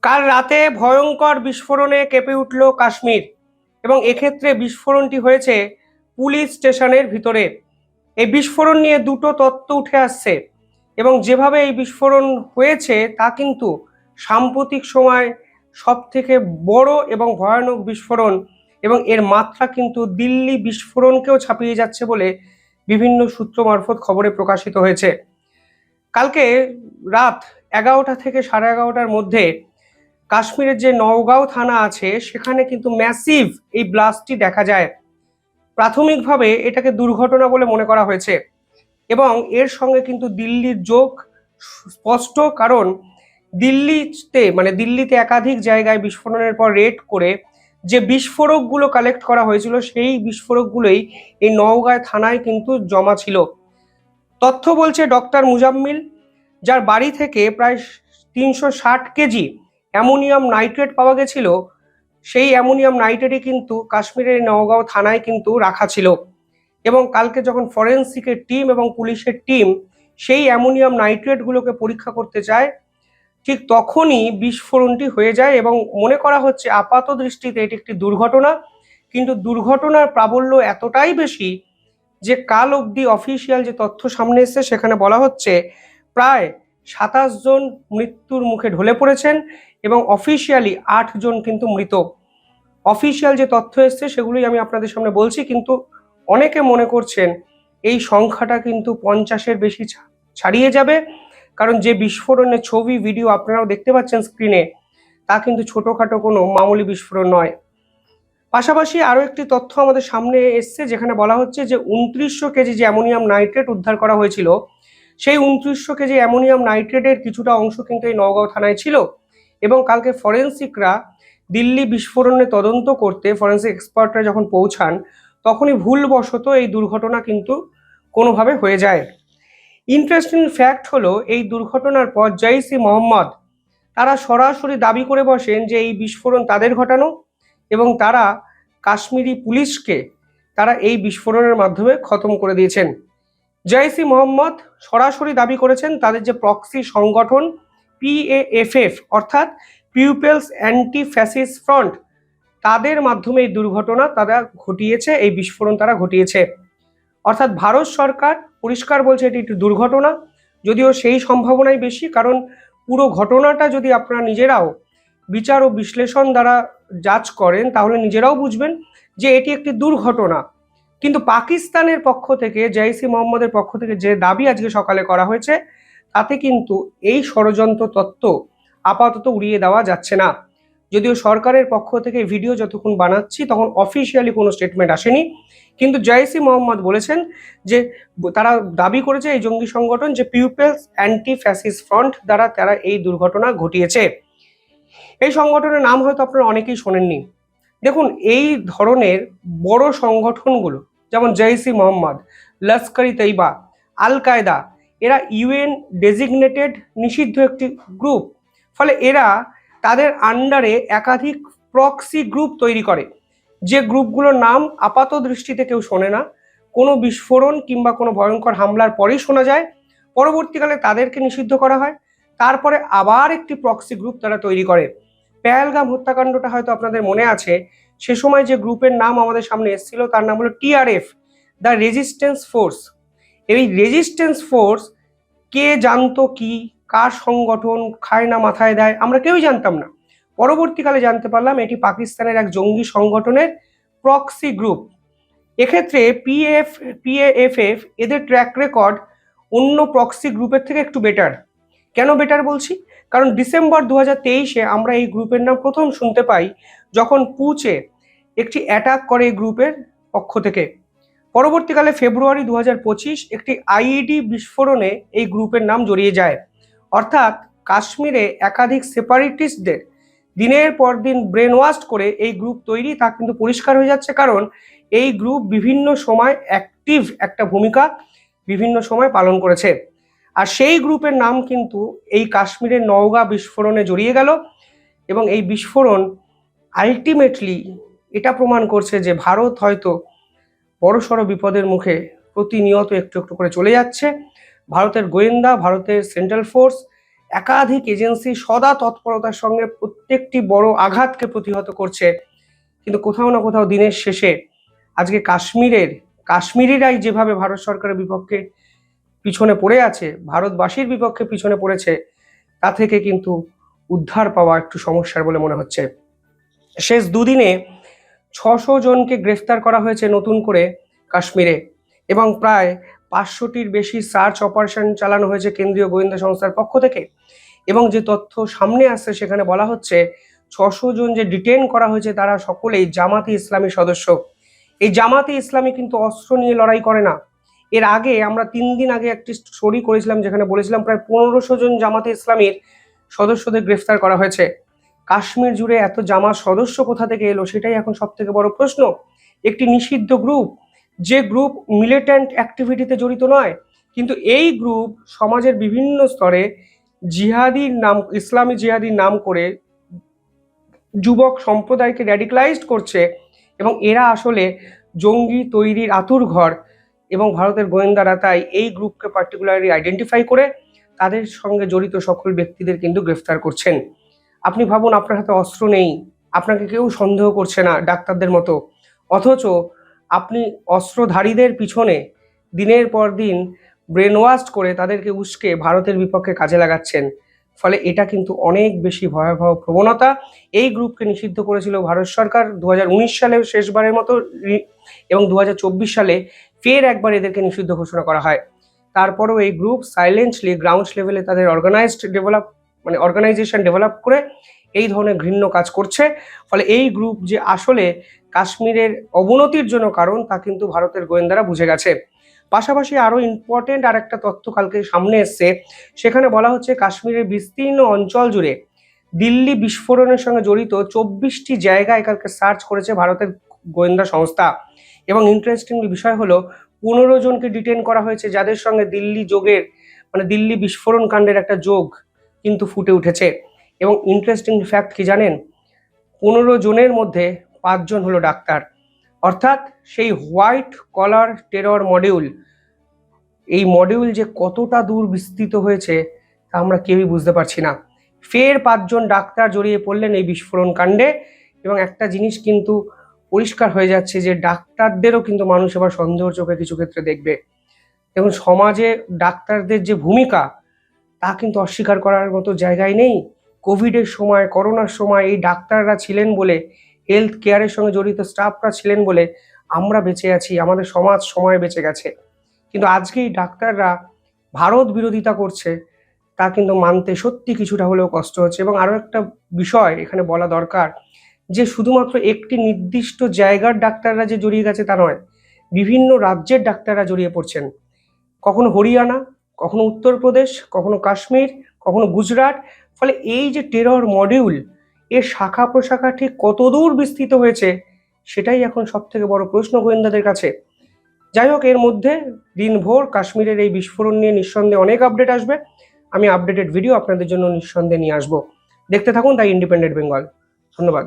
কাল রাতে ভয়ঙ্কর বিস্ফোরণে কেঁপে উঠল কাশ্মীর এবং এক্ষেত্রে বিস্ফোরণটি হয়েছে পুলিশ স্টেশনের ভিতরে। এই বিস্ফোরণ নিয়ে দুটো তত্ত্ব উঠে আসছে এবং যেভাবে এই বিস্ফোরণ হয়েছে তা কিন্তু সাম্প্রতিক সময় সব থেকে বড় এবং ভয়ানক বিস্ফোরণ এবং এর মাত্রা কিন্তু দিল্লি বিস্ফোরণকেও ছাপিয়ে যাচ্ছে বলে বিভিন্ন সূত্র মারফত খবরে প্রকাশিত হয়েছে। কালকে রাত 11টা থেকে 11:30টার মধ্যে কাশ্মীরের যে নওগাঁও থানা আছে সেখানে কিন্তু ম্যাসিভ এই ব্লাস্টটি দেখা যায়। প্রাথমিকভাবে এটাকে দুর্ঘটনা বলে মনে করা হয়েছে এবং এর সঙ্গে কিন্তু দিল্লির যোগ স্পষ্ট, কারণ দিল্লিতে একাধিক জায়গায় বিস্ফোরণের পর রেড করে যে বিস্ফোরকগুলো কালেক্ট করা হয়েছিল সেই বিস্ফোরকগুলোই এই নওগাঁ থানায় কিন্তু জমা ছিল। তথ্য বলছে ডক্টর মুজাম্মিল, যার বাড়ি থেকে প্রায় 360 কেজি অ্যামোনিয়াম নাইট্রেট পাওয়া গেছিল, সেই অ্যামোনিয়াম নাইট্রেটই কিন্তু কাশ্মীরের নওগাঁও থানায় কিন্তু রাখা ছিল এবং কালকে যখন ফরেন্সিকের টিম এবং পুলিশের টিম সেই অ্যামোনিয়াম নাইট্রেটগুলোকে পরীক্ষা করতে চায় ঠিক তখনই বিস্ফোরণটি হয়ে যায় এবং মনে করা হচ্ছে আপাত দৃষ্টিতে এটি একটি দুর্ঘটনা, কিন্তু দুর্ঘটনার প্রাবল্য এতটাই বেশি যে কাল অবধি অফিসিয়াল যে তথ্য সামনে এসেছে সেখানে বলা হচ্ছে প্রায় 27 জন মৃত্যুর মুখে ঢলে পড়েছেন এবং অফিসিয়ালি 8 জন কিন্তু মৃত। অফিসিয়াল যে তথ্য এসছে সেগুলোই আমি আপনাদের সামনে বলছি, কিন্তু অনেকে মনে করছেন এই সংখ্যাটা কিন্তু 50-এর বেশি ছাড়িয়ে যাবে, কারণ যে বিস্ফোরণের ছবি ভিডিও আপনারাও দেখতে পাচ্ছেন স্ক্রিনে তা কিন্তু ছোটোখাটো কোনো মামুলি বিস্ফোরণ নয়। পাশাপাশি আরও একটি তথ্য আমাদের সামনে এসছে যেখানে বলা হচ্ছে যে 2900 কেজি যে অ্যামোনিয়াম নাইট্রেট উদ্ধার করা হয়েছিল সেই 2900 কেজি অ্যামোনিয়াম নাইট্রেটের কিছুটা অংশ কিন্তু এই নওগাঁও থানায় ছিল এবং কালকে ফরেন্সিকরা দিল্লি বিস্ফোরণে তদন্ত করতে ফরেন্সিক এক্সপার্টরা যখন পৌঁছান তখনই ভুলবশত এই দুর্ঘটনা কিন্তু কোনোভাবে হয়ে যায়। ইন্টারেস্টিং ফ্যাক্ট হলো এই দুর্ঘটনার পর জৈশ-ই মোহাম্মদ তারা সরাসরি দাবি করে বসেন যে এই বিস্ফোরণ তাদের ঘটানো এবং তারা কাশ্মীরি পুলিশকে তারা এই বিস্ফোরণের মাধ্যমে খতম করে দিয়েছেন। জৈশ-ই মোহাম্মদ সরাসরি দাবি করেছেন তাদের যে প্রক্সি সংগঠন PAFF অর্থাৎ পিপলস অ্যান্টি ফ্যাসিস্ট ফ্রন্ট, তাদের মাধ্যমে এই দুর্ঘটনা তারা ঘটিয়েছে, এই বিস্ফোরণ তারা ঘটিয়েছে। অর্থাৎ ভারত সরকার পরিষ্কার বলছে এটি একটি দুর্ঘটনা, যদিও সেই সম্ভাবনাই বেশি, কারণ পুরো ঘটনাটা যদি আপনারা নিজেরাও বিচার ও বিশ্লেষণ দ্বারা জাজ করেন তাহলে নিজেরাও বুঝবেন যে এটি একটি দুর্ঘটনা। কিন্তু পাকিস্তানের পক্ষ থেকে জৈশ-ই মোহাম্মদের পক্ষ থেকে যে দাবি আজকে সকালে করা হয়েছে তাতে কিন্তু এই ষড়যন্ত্র তত্ত্ব আপাতত উড়িয়ে দেওয়া যাচ্ছে না। যদিও সরকারের পক্ষ থেকে ভিডিও যতক্ষণ বানাচ্ছি তখন অফিসিয়ালি কোনো স্টেটমেন্ট আসেনি, কিন্তু জৈশ-ই মোহাম্মদ বলেছেন যে তারা দাবি করেছে এই জঙ্গি সংগঠন যে পিপলস অ্যান্টি ফ্যাসিস্ট ফ্রন্ট দ্বারা তারা এই দুর্ঘটনা ঘটিয়েছে। এই সংগঠনের নাম হয়তো আপনারা অনেকেই শোনেননি। দেখুন, এই ধরনের বড় সংগঠনগুলো যেমন জৈশ-ই মোহাম্মদ, লস্কর-ই তৈবা, আল কায়দা, এরা UN ডেজিগনেটেড নিষিদ্ধ একটি গ্রুপ, ফলে এরা তাদের আন্ডারে একাধিক প্রক্সি গ্রুপ তৈরি করে, যে গ্রুপগুলোর নাম আপাত দৃষ্টিতে কেউ শোনে না, কোনো বিস্ফোরণ কিংবা কোনো ভয়ঙ্কর হামলার পরেই শোনা যায়, পরবর্তীকালে তাদেরকে নিষিদ্ধ করা হয়, তারপরে আবার একটি প্রক্সি গ্রুপ তারা তৈরি করে। পেহেলগাম হত্যাকাণ্ডটা হয়তো আপনাদের মনে আছে, সে সময় যে গ্রুপের নাম আমাদের সামনে এসেছিল তার নাম হলো TRF, দ্য রেজিস্ট্যান্স ফোর্স। এই রেজিস্ট্যান্স ফোর্স কে জানতো কি, কার সংগঠন, খায় না মাথায় দেয়, আমরা কেউই জানতাম না। পরবর্তীকালে জানতে পারলাম এটি পাকিস্তানের এক জঙ্গি সংগঠনের প্রক্সি গ্রুপ। এক্ষেত্রে PAFF এদের ট্র্যাক রেকর্ড অন্য প্রক্সি গ্রুপের থেকে একটু বেটার। কেন বেটার বলছি? কারণ ডিসেম্বর 2023-এ আমরা এই গ্রুপের নাম প্রথম শুনতে পাই যখন পুঁচে একটি অ্যাটাক করে এই গ্রুপের পক্ষ থেকে। পরবর্তীকালে ফেব্রুয়ারি 2025 একটি IED বিস্ফোরণে এই গ্রুপের নাম জড়িয়ে যায়। অর্থাৎ কাশ্মীরে একাধিক সেপারেটিস্টদের দিনের পর দিন ব্রেন ওয়াশ করে এই গ্রুপ তৈরি তা কিন্তু পরিষ্কার হয়ে যাচ্ছে, কারণ এই গ্রুপ বিভিন্ন সময় অ্যাক্টিভ একটা ভূমিকা বিভিন্ন সময় পালন করেছে। আর সেই গ্রুপের নাম কিন্তু এই কাশ্মীরের নওগাঁ বিস্ফোরণে জড়িয়ে গেল এবং এই বিস্ফোরণ আলটিমেটলি এটা প্রমাণ করছে যে ভারত হয়তো বড়সড় বিপদের মুখে প্রতিনিয়ত একটু একটু করে চলে যাচ্ছে। ভারতের গোয়েন্দা, ভারতের সেন্ট্রাল ফোর্স একাধিক এজেন্সি সদা তৎপরতার সঙ্গে প্রত্যেকটি বড় আঘাতকে প্রতিহত করছে, কিন্তু কোথাও না কোথাও দিনের শেষে আজকে কাশ্মীরিরাই যেভাবে ভারত সরকারের বিপক্ষে পিছনে পড়ে আছে, ভারতবাসীর বিপক্ষে পিছনে পড়েছে, তা থেকে কিন্তু উদ্ধার পাওয়া একটু সমস্যার বলে মনে হচ্ছে। শেষ দুদিনে 600 জনকে গ্রেফতার করা হয়েছে নতুন করে কাশ্মীরে, এবং প্রায় 500টির বেশি সার্চ অপারেশন চালানো হয়েছে কেন্দ্রীয় গোয়েন্দা সংস্থার পক্ষ থেকে। এবং যে তথ্য সামনে আসছে সেখানে বলা হচ্ছে 600 জন যে ডিটেন করা হয়েছে তারা সকলেই জামাতে ইসলামী সদস্য। এই জামাতে ইসলামী কিন্তু অস্ত্র নিয়ে লড়াই করে না। এর আগে আমরা 3 দিন আগে একটি স্টোরি করেছিলাম যেখানে বলেছিলাম প্রায় 1500 জন জামাতে ইসলামীর সদস্যদের গ্রেফতার করা হয়েছে। কাশ্মীর জুড়ে এত জামাত সদস্য কোথা থেকে এলো সেটাই এখন সব থেকে বড় প্রশ্ন। একটি নিষিদ্ধ গ্রুপ, যে গ্রুপ মিলিট্যান্ট অ্যাক্টিভিটিতে জড়িত নয়, কিন্তু এই গ্রুপ সমাজের বিভিন্ন স্তরে জিহাদির নাম, ইসলামী জিহাদির নাম করে যুবক সম্প্রদায়কে র্যাডিক্যালাইজড করছে, এবং এরা আসলে জঙ্গি তৈরির আঁতুড়ঘর। এবং ভারতের গোয়েন্দারা তাই এই গ্রুপকে পার্টিকুলারলি আইডেন্টিফাই করে তাদের সঙ্গে জড়িত সকল ব্যক্তিদের কিন্তু গ্রেফতার করছেন। আপনি ভাবুন, আপনার হাতে অস্ত্র নেই, আপনাকে কেউ সন্দেহ করছে না ডাক্তারদের মতো, অথচ আপনি অস্ত্রধারীদের পিছনে দিনের পর দিন ব্রেন ওয়াশ করে তাদেরকে উস্কে ভারতের বিপক্ষে কাজে লাগাচ্ছেন। ফলে এটা কিন্তু অনেক বেশি ভয়াবহ প্রবণতা। এই গ্রুপকে নিষিদ্ধ করেছিল ভারত সরকার 2019 সালে শেষবারের মতো, এবং 2024 সালে ফের একবার এদেরকে নিষিদ্ধ ঘোষণা করা হয়। তারপরেও এই গ্রুপ সাইলেন্টলি গ্রাউন্ড লেভেলে তাদের অর্গানাইজেশন ডেভেলপ করে এই ধরনের ঘৃণ্য কাজ করছে। ফলে এই গ্রুপ যে আসলে কাশ্মীরের অবনতির জন্য কারণ তা কিন্তু ভারতের গোয়েন্দারা বুঝে গেছে। পাশাপাশি আরও ইম্পর্টেন্ট আর একটা তথ্য কালকে সামনে এসছে, সেখানে বলা হচ্ছে কাশ্মীরের বিস্তীর্ণ অঞ্চল জুড়ে দিল্লি বিস্ফোরণের সঙ্গে জড়িত 24টি জায়গায় কালকে সার্চ করেছে ভারতের গোয়েন্দা সংস্থা। এবং ইন্টারেস্টিং বিষয় হলো 15 জনকে ডিটেন করা হয়েছে যাদের সঙ্গে দিল্লি বিস্ফোরণ কাণ্ডের একটা যোগ কিন্তু ফুটে উঠেছে। এবং ইন্টারেস্টিং ফ্যাক্ট কি জানেন, 15 জনের মধ্যে 5 জন হলো ডাক্তার। অর্থাৎ সেই হোয়াইট কলার টেরর মডিউল, এই মডিউল যে কতটা দূর বিস্তৃত হয়েছে তা আমরা কেউই বুঝতে পারছি না। ফের 5 জন ডাক্তার জড়িয়ে পড়লেন এই বিস্ফোরণ কাণ্ডে। এবং একটা জিনিস কিন্তু পরিষ্কার হয়ে যাচ্ছে যে ডাক্তারদেরও কিন্তু মানুষ এবার সন্দেহের চোখে কিছু ক্ষেত্রে দেখবে। এবং সমাজে ডাক্তারদের যে ভূমিকা তা কিন্তু অস্বীকার করার মতো জায়গায় নেই। কোভিডের সময়, করোনার সময় এই ডাক্তাররা ছিলেন বলে, হেলথ কেয়ারের সঙ্গে জড়িত স্টাফরা ছিলেন বলে আমরা বেঁচে আছি, আমাদের সমাজ সময় বেঁচে গেছে। কিন্তু আজকে এই ডাক্তাররা ভারত বিরোধিতা করছে, তা কিন্তু মানতে সত্যি কিছুটা হলেও কষ্ট হচ্ছে। এবং আরও একটা বিষয় এখানে বলা দরকার, যে শুধুমাত্র একটি নির্দিষ্ট জায়গার ডাক্তাররা যে জড়িয়ে গেছে তা নয়, বিভিন্ন রাজ্যের ডাক্তাররা জড়িয়ে পড়ছেন। কখনো হরিয়ানা, কখনো উত্তরপ্রদেশ, কখনো কাশ্মীর, কখনো গুজরাট। ফলে এই যে টেরর মডিউল, এর শাখা প্রশাখা ঠিক কতদূর বিস্তৃত হয়েছে সেটাই এখন সব থেকে বড় প্রশ্ন গোয়েন্দাদের কাছে। যাই হোক, এর মধ্যে দিনভর কাশ্মীরের এই বিস্ফোরণ নিয়ে নিঃসন্দেহে অনেক আপডেট আসবে। আমি আপডেটেড ভিডিও আপনাদের জন্য নিঃসন্দেহে নিয়ে আসবো। দেখতে থাকুন দ্য ইন্ডিপেন্ডেন্ট বেঙ্গল। ধন্যবাদ।